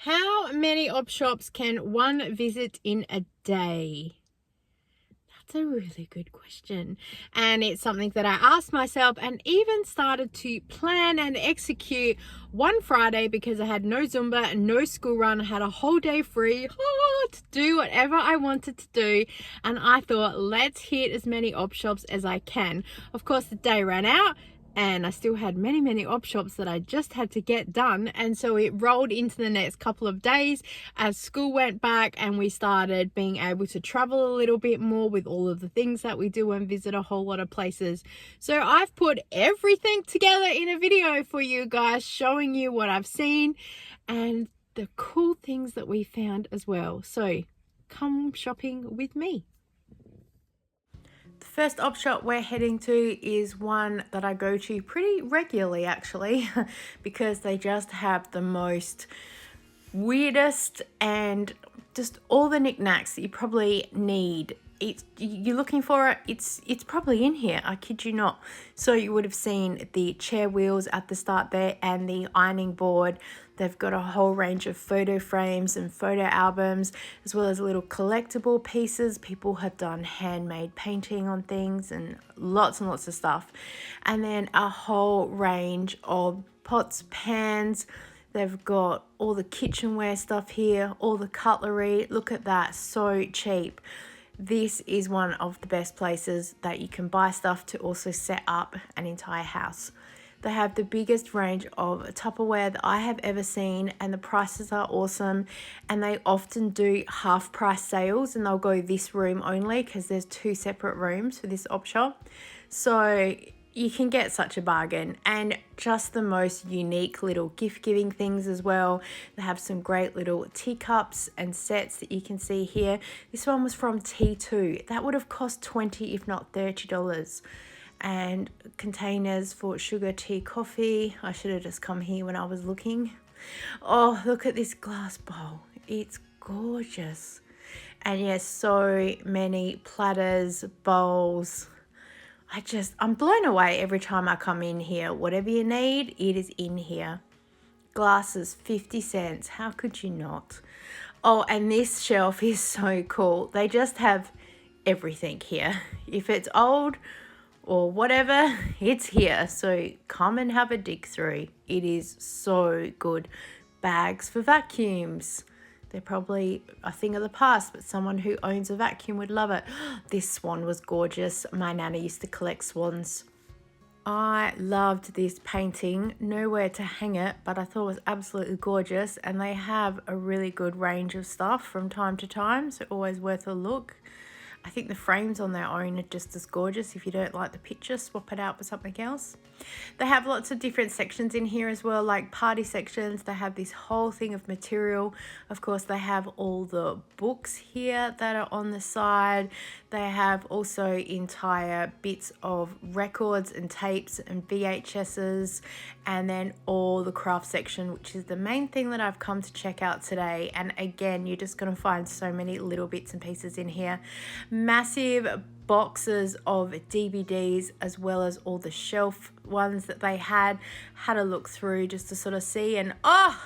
How many op shops can one visit in a day? That's a really good question. And it's something that I asked myself and even started to plan and execute one Friday because I had no Zumba and no school run. I had a whole day free to do whatever I wanted to do. And I thought, let's hit as many op shops as I can. Of course, the day ran out and I still had many op shops that I just had to get done, and so it rolled into the next couple of days as school went back and we started being able to travel a little bit more with all of the things that we do and visit a whole lot of places. So I've put everything together in a video for you guys, showing you what I've seen and the cool things that we found as well. So come shopping with me. The first op shop we're heading to is one that I go to pretty regularly actually because they just have the most weirdest and just all the knickknacks that you probably need. You're looking for it, it's probably in here, I kid you not. So you would have seen the chair wheels at the start there and the ironing board. They've got a whole range of photo frames and photo albums, as well as little collectible pieces. People have done handmade painting on things and lots of stuff. And then a whole range of pots, pans. They've got all the kitchenware stuff here, all the cutlery. Look at that, so cheap. This is one of the best places that you can buy stuff to also set up an entire house. They have the biggest range of Tupperware that I have ever seen, and the prices are awesome, and they often do half price sales, and they'll go this room only because there's two separate rooms for this op shop. So you can get such a bargain, and just the most unique little gift giving things as well. They have some great little teacups and sets that you can see here. This one was from T2. That would have cost $20 if not $30. And containers for sugar, tea, coffee. I should have just come here when I was looking. Oh, look at this glass bowl. It's gorgeous. And yes, so many platters, bowls. I'm blown away every time I come in here. Whatever you need, it is in here. Glasses, 50 cents. How could you not? Oh, and this shelf is so cool. They just have everything here. If it's old or whatever, it's here. So come and have a dig through. It is so good. Bags for vacuums. They're probably a thing of the past, but someone who owns a vacuum would love it. This swan was gorgeous. My nana used to collect swans. I loved this painting. Nowhere to hang it, but I thought it was absolutely gorgeous. And they have a really good range of stuff from time to time, so always worth a look. I think the frames on their own are just as gorgeous. If you don't like the picture, swap it out for something else. They have lots of different sections in here as well, like party sections. They have this whole thing of material. Of course, they have all the books here that are on the side. They have also entire bits of records and tapes and VHSs, and then all the craft section, which is the main thing that I've come to check out today. And again, you're just going to find so many little bits and pieces in here. Massive boxes of DVDs, as well as all the shelf ones that they had a look through just to sort of see. And oh,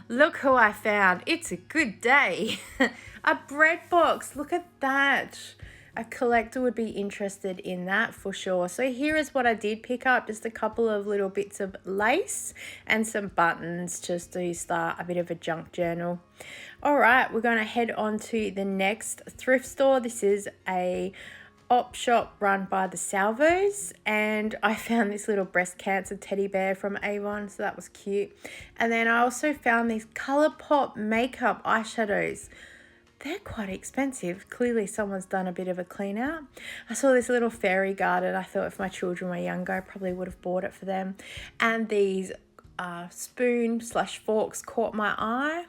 look who I found. It's a good day. A bread box. Look at that. A collector would be interested in that for sure. So here is what I did pick up, just a couple of little bits of lace and some buttons just to start a bit of a junk journal. All right, we're going to head on to the next thrift store. This is a op shop run by the Salvos, and I found this little breast cancer teddy bear from Avon, so that was cute. And then I also found these ColourPop makeup eyeshadows. They're quite expensive. Clearly someone's done a bit of a clean out. I saw this little fairy garden. I thought if my children were younger, I probably would have bought it for them. And these spoon/forks caught my eye.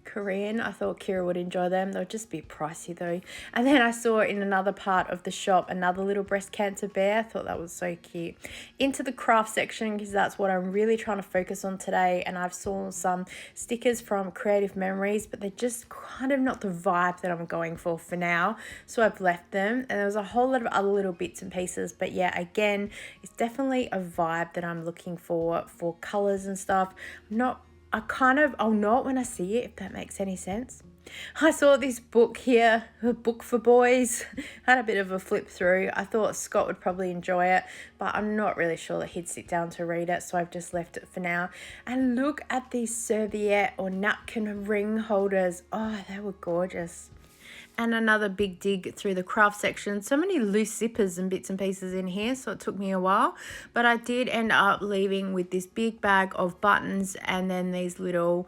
Korean. I thought Kira would enjoy them. They'll just be pricey though. And then I saw in another part of the shop another little breast cancer bear. I thought that was so cute. Into the craft section, because that's what I'm really trying to focus on today. And I've saw some stickers from Creative Memories, but they're just kind of not the vibe that I'm going for now. So I've left them. And there was a whole lot of other little bits and pieces. But yeah, again, it's definitely a vibe that I'm looking for colors and stuff. I'm not I'll know it when I see it, if that makes any sense. I saw this book here, a book for boys. Had a bit of a flip through. I thought Scott would probably enjoy it, but I'm not really sure that he'd sit down to read it, so I've just left it for now. And look at these serviette or napkin ring holders. Oh, they were gorgeous. And another big dig through the craft section. So many loose zippers and bits and pieces in here, so it took me a while. But I did end up leaving with this big bag of buttons and then these little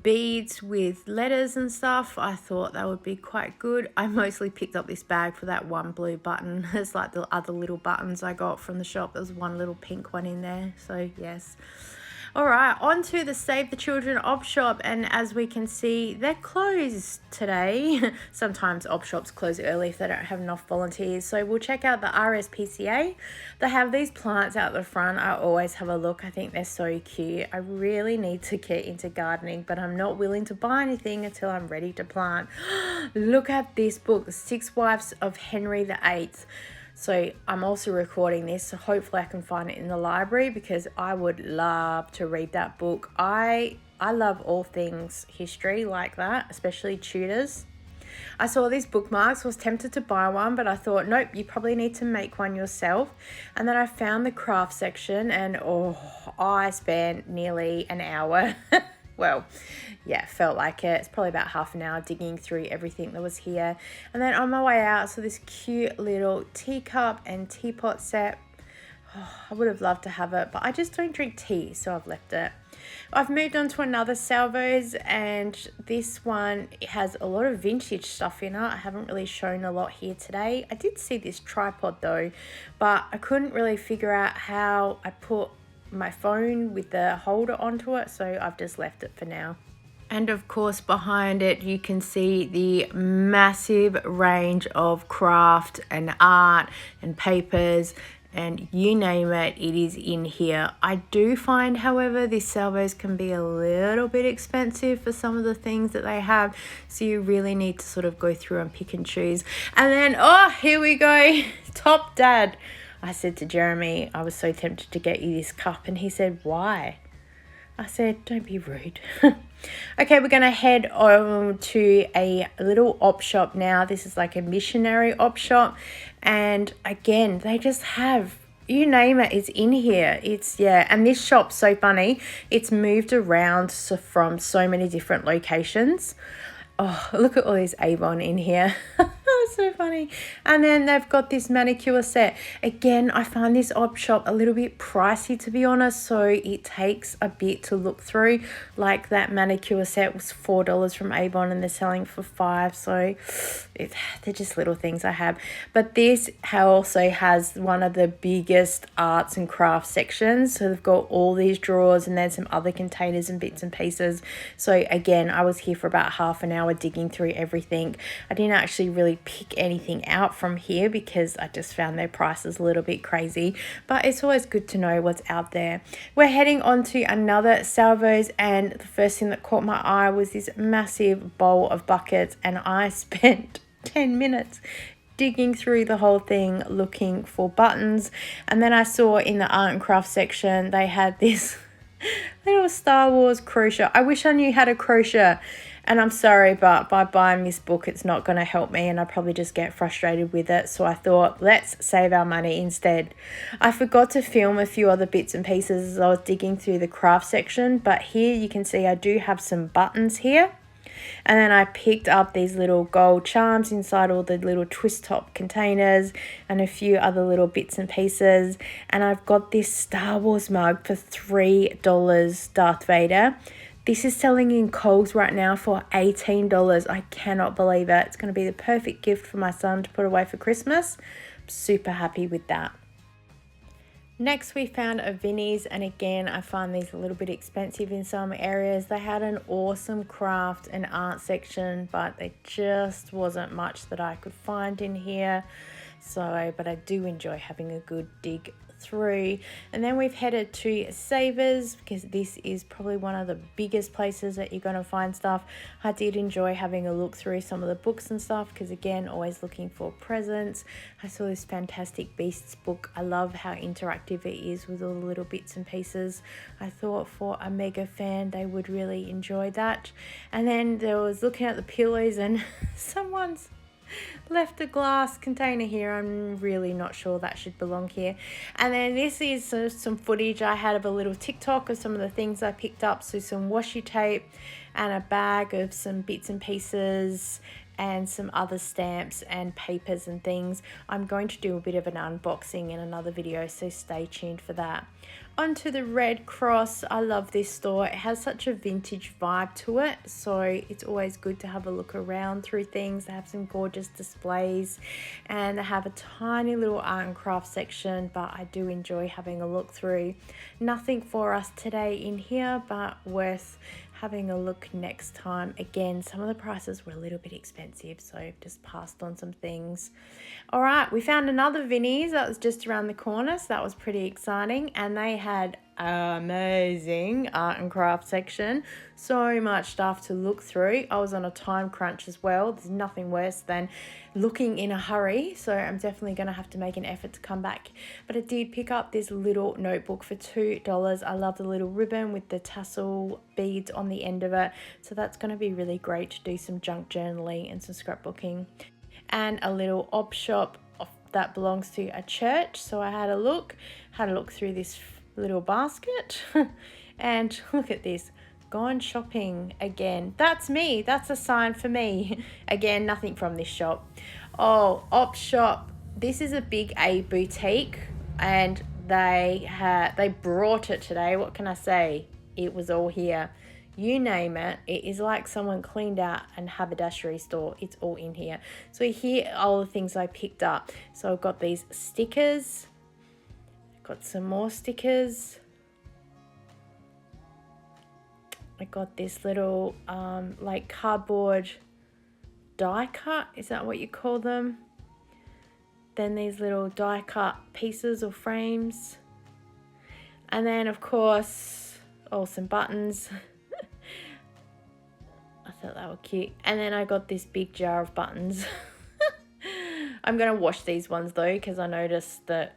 beads with letters and stuff. I thought that would be quite good. I mostly picked up this bag for that one blue button. It's like the other little buttons I got from the shop. There's one little pink one in there, so yes. All right, on to the Save the Children op shop, and as we can see, they're closed today. Sometimes op shops close early if they don't have enough volunteers, so we'll check out the RSPCA. They have these plants out the front. I always have a look. I think they're so cute. I really need to get into gardening, but I'm not willing to buy anything until I'm ready to plant. Look at this book, The 6 Wives of Henry VIII. So I'm also recording this, so hopefully I can find it in the library because I would love to read that book. I love all things history like that, especially Tudors. I saw these bookmarks, was tempted to buy one, but I thought, nope, you probably need to make one yourself. And then I found the craft section and I spent nearly an hour. Well, yeah, felt like it. It's probably about half an hour digging through everything that was here. And then on my way out, so this cute little teacup and teapot set. I would have loved to have it, but I just don't drink tea, so I've left it. I've moved on to another Salvos, and this one has a lot of vintage stuff in it. I haven't really shown a lot here today. I did see this tripod though, but I couldn't really figure out how I put my phone with the holder onto it, so I've just left it for now. And of course behind it you can see the massive range of craft and art and papers and you name it, it is in here. I do find, however, these salvos can be a little bit expensive for some of the things that they have, so you really need to sort of go through and pick and choose. And then, oh, here we go, Top Dad. I said to Jeremy, I was so tempted to get you this cup, and he said, why? I said, don't be rude. Okay, we're going to head on to a little op shop now. This is like a missionary op shop. And again, they just have, you name it, it's in here. It's, yeah, and this shop's so funny. It's moved around from so many different locations. Oh, look at all this Avon in here. So funny. And then they've got this manicure set. Again, I find this op shop a little bit pricey, to be honest, so it takes a bit to look through. Like that manicure set was $4 from Avon and they're selling for $5, so they're just little things I have. But this also has one of the biggest arts and crafts sections, so they've got all these drawers and then some other containers and bits and pieces. So again, I was here for about half an hour digging through everything. I didn't actually really pick anything out from here because I just found their prices a little bit crazy, but it's always good to know what's out there. We're heading on to another Salvos, and the first thing that caught my eye was this massive bowl of buckets, and I spent 10 minutes digging through the whole thing looking for buttons. And then I saw in the art and craft section they had this little Star Wars crochet. I wish I knew how to crochet. And I'm sorry, but by buying this book, it's not going to help me, and I probably just get frustrated with it. So I thought, let's save our money instead. I forgot to film a few other bits and pieces as I was digging through the craft section, but here you can see I do have some buttons here. And then I picked up these little gold charms inside all the little twist top containers and a few other little bits and pieces. And I've got this Star Wars mug for $3, Darth Vader. This is selling in Coles right now for $18. I cannot believe it. It's going to be the perfect gift for my son to put away for Christmas. I'm super happy with that. Next, we found a Vinnie's, and again, I find these a little bit expensive in some areas. They had an awesome craft and art section, but there just wasn't much that I could find in here. So, but I do enjoy having a good dig through. And then we've headed to Savers, because this is probably one of the biggest places that you're going to find stuff. I did enjoy having a look through some of the books and stuff, because again, always looking for presents. I saw this Fantastic Beasts book. I love how interactive it is with all the little bits and pieces. I thought for a mega fan they would really enjoy that. And then there was looking at the pillows, and someone's left a glass container here. I'm really not sure that should belong here. And then this is some footage I had of a little TikTok of some of the things I picked up. So some washi tape and a bag of some bits and pieces and some other stamps and papers and things. I'm going to do a bit of an unboxing in another video, so stay tuned for that. Onto the Red Cross. I love this store. It has such a vintage vibe to it, so it's always good to have a look around through things. They have some gorgeous displays, and they have a tiny little art and craft section, but I do enjoy having a look through. Nothing for us today in here, but worth having a look next time. Again, some of the prices were a little bit expensive, so I've just passed on some things. All right, we found another Vinnie's that was just around the corner, so that was pretty exciting. And they had amazing art and craft section. So much stuff to look through. I was on a time crunch as well. There's nothing worse than looking in a hurry, so I'm definitely going to have to make an effort to come back. But I did pick up this little notebook for $2. I love the little ribbon with the tassel beads on the end of it, so that's going to be really great to do some junk journaling and some scrapbooking. And a little op shop that belongs to a church, so I had a look through this little basket and look at this, gone shopping again. That's me. That's a sign for me. Again, nothing from this shop. Oh, op shop. This is a big A boutique, and they brought it today. What can I say? It was all here. You name it, it is like someone cleaned out an haberdashery store. It's all in here. So here are all the things I picked up. So I've got these stickers, got some more stickers. I got this little like cardboard die cut. Is that what you call them? Then these little die cut pieces or frames. And then of course, some buttons. I thought they were cute. And then I got this big jar of buttons. I'm going to wash these ones though, because I noticed that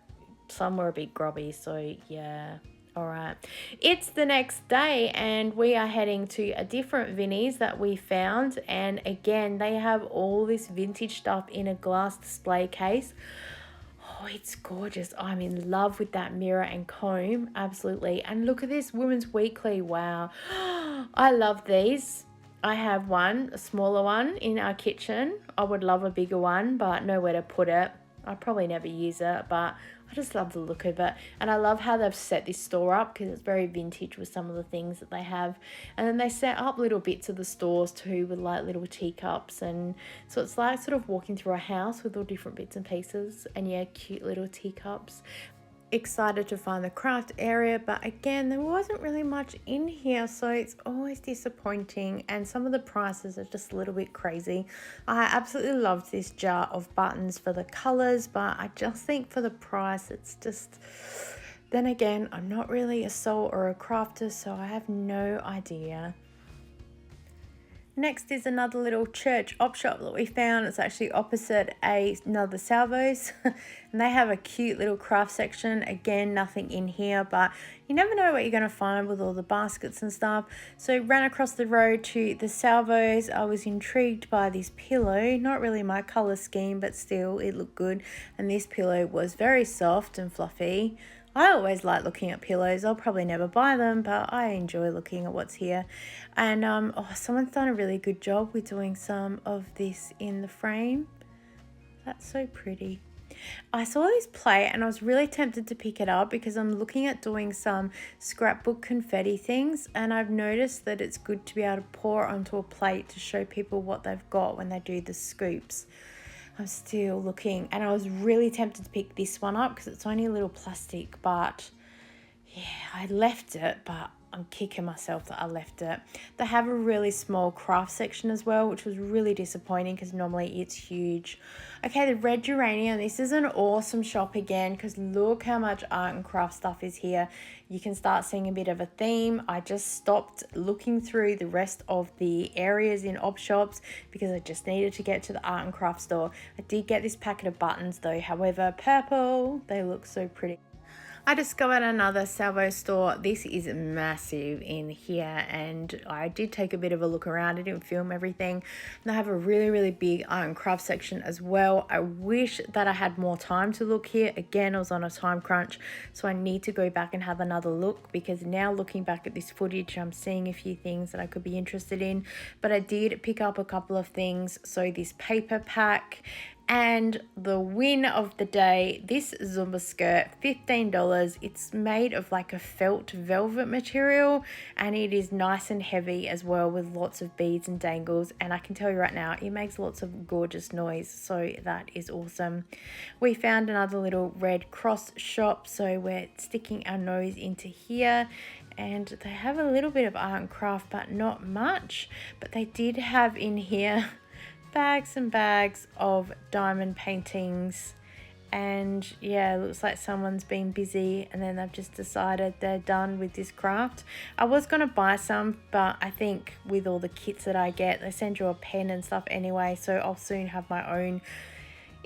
some were a bit grubby. So yeah. All right. It's the next day and we are heading to a different Vinnie's that we found. And again, they have all this vintage stuff in a glass display case. Oh, it's gorgeous. I'm in love with that mirror and comb. Absolutely. And look at this Women's Weekly. Wow. I love these. I have one, a smaller one in our kitchen. I would love a bigger one, but nowhere to put it. I probably never use it, but I just love the look of it. And I love how they've set this store up, because it's very vintage with some of the things that they have. And then they set up little bits of the stores too with like little teacups. And so it's like sort of walking through a house with all different bits and pieces. And yeah, cute little teacups. Excited to find the craft area, but again there wasn't really much in here, so it's always disappointing, and some of the prices are just a little bit crazy. I absolutely loved this jar of buttons for the colors, but I just think for the price it's just, then again I'm not really a sewer or a crafter, so I have no idea. Next is another little church op shop that we found. It's actually opposite another Salvo's. And they have a cute little craft section. Again, nothing in here, but you never know what you're going to find with all the baskets and stuff. So ran across the road to the Salvo's. I was intrigued by this pillow. Not really my colour scheme, but still it looked good. And this pillow was very soft and fluffy. I always like looking at pillows. I'll probably never buy them, but I enjoy looking at what's here. And someone's done a really good job with doing some of this in the frame. That's so pretty. I saw this plate and I was really tempted to pick it up because I'm looking at doing some scrapbook confetti things, and I've noticed that it's good to be able to pour onto a plate to show people what they've got when they do the scoops. I'm still looking, and I was really tempted to pick this one up because it's only a little plastic, but yeah, I left it, but I'm kicking myself that I left it. They have a really small craft section as well, which was really disappointing because normally it's huge. Okay, the red geranium. This is an awesome shop again because look how much art and craft stuff is here. You can start seeing a bit of a theme. I just stopped looking through the rest of the areas in op shops because I just needed to get to the art and craft store. I did get this packet of buttons though, however, purple. They look so pretty. I discovered another salvo store. This is massive in here, and I did take a bit of a look around. I didn't film everything. And they have a really big art and craft section as well. I wish that I had more time to look here. Again, I was on a time crunch, so I need to go back and have another look, because now looking back at this footage, I'm seeing a few things that I could be interested in. But I did pick up a couple of things. So this paper pack, and the win of the day, this Zumba skirt, $15. It's made of like a felt velvet material, and it is nice and heavy as well with lots of beads and dangles. And I can tell you right now, it makes lots of gorgeous noise, so that is awesome. We found another little Red Cross shop, so we're sticking our nose into here. And they have a little bit of art and craft, but not much. But they did have in here bags and bags of diamond paintings, and yeah, it looks like someone's been busy and then they've just decided they're done with this craft. I was going to buy some, but I think with all the kits that I get, they send you a pen and stuff anyway, so I'll soon have my own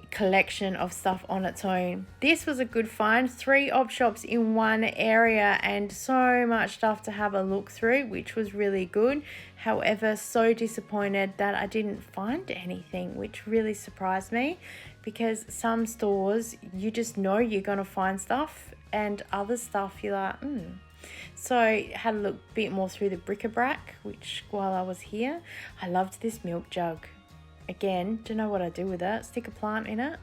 collection of stuff on its own. This was a good find. 3 op shops in one area and so much stuff to have a look through, which was really good. However, so disappointed that I didn't find anything, which really surprised me, because some stores you just know you're gonna find stuff, and other stuff you're like So I had a look a bit more through the bric-a-brac, which while I was here, I loved this milk jug. Again, do you know what I do with it? Stick a plant in it.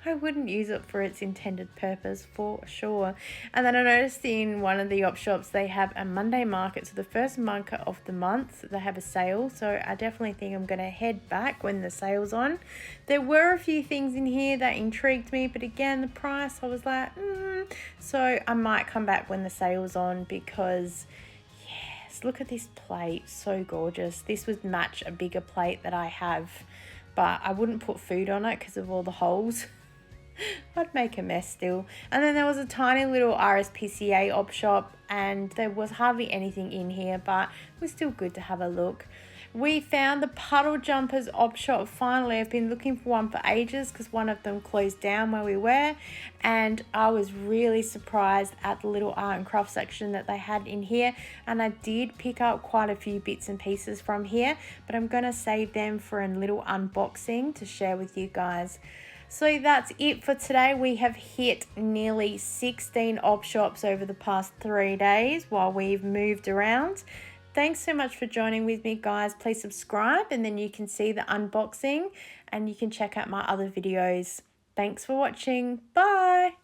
I wouldn't use it for its intended purpose for sure. And then I noticed in one of the op shops they have a Monday market, so the first Monday of the month they have a sale, so I definitely think I'm going to head back when the sale's on. There were a few things in here that intrigued me, but again, the price, I was like so I might come back when the sale's on, because look at this plate, so gorgeous. This would match a bigger plate that I have, but I wouldn't put food on it because of all the holes. I'd make a mess still. And then there was a tiny little RSPCA op shop, and there was hardly anything in here, but it was still good to have a look. We found the Puddle Jumpers op shop finally. I've been looking for one for ages because one of them closed down where we were, and I was really surprised at the little art and craft section that they had in here, and I did pick up quite a few bits and pieces from here, but I'm going to save them for a little unboxing to share with you guys. So that's it for today. We have hit nearly 16 op shops over the past 3 days while we've moved around. Thanks so much for joining with me, guys. Please subscribe, and then you can see the unboxing, and you can check out my other videos. Thanks for watching. Bye.